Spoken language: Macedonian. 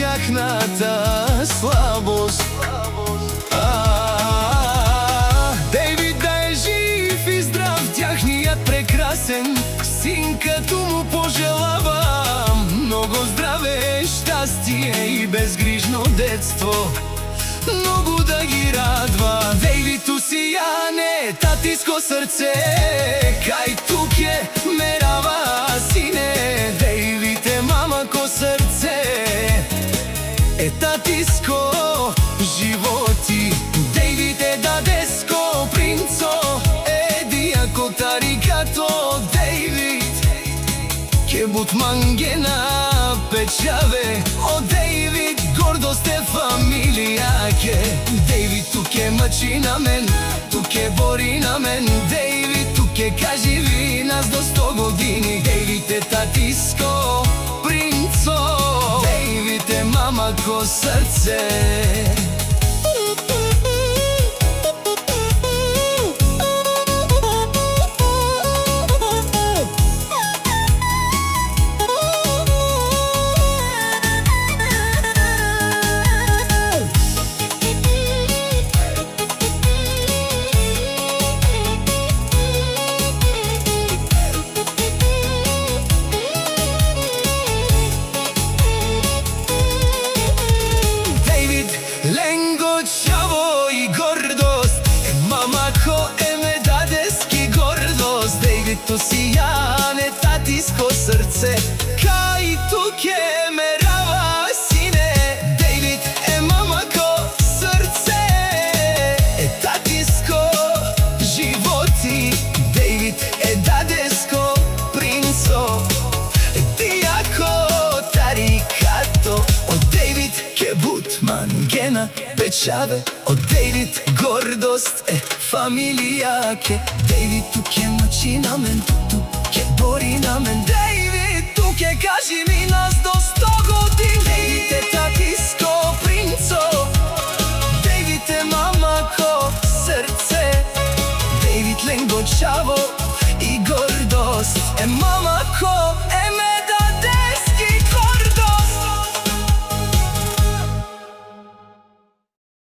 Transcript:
тяхната слабост. Дейвид да е жив и здрав, тяхният прекрасен син, като му пожелавам много здраве, щастие и безгрижно детство, много да ги радва. Дейвид усияне, татиско сърце, кай тук е мерава сине. Дейвид е мамако сърце, е татиско животи. Дейвид е дадеско принцо, е диако тарикато. Дейвид ке бут мангена печаве, о Дейвид гордост е фамилия ке. Дейвид тук е мъчи на мен, тук е бори на мен. Дейвид тук е кажи ви нас до 100 години. Дейвид е татиско принцо, Дейвид е мамако сърце. То сияне, татиско сърце, кай тук е мерава сине. Дейвид е мамако сърце, е татиско животи. Дейвид е дадеско принцо, е диако тарикато. От Дейвид ке бут мангена печаве, от Дейвид гордост е фамилия ке. Дейвид тук е мъчи на мен, тук е бори на мен. Дейвид тук е кажи ми нас до 100 години. Дейвид е татиско принцо, Дейвид е мамако сърце. Дейвид ленгочаво и гордост е мамако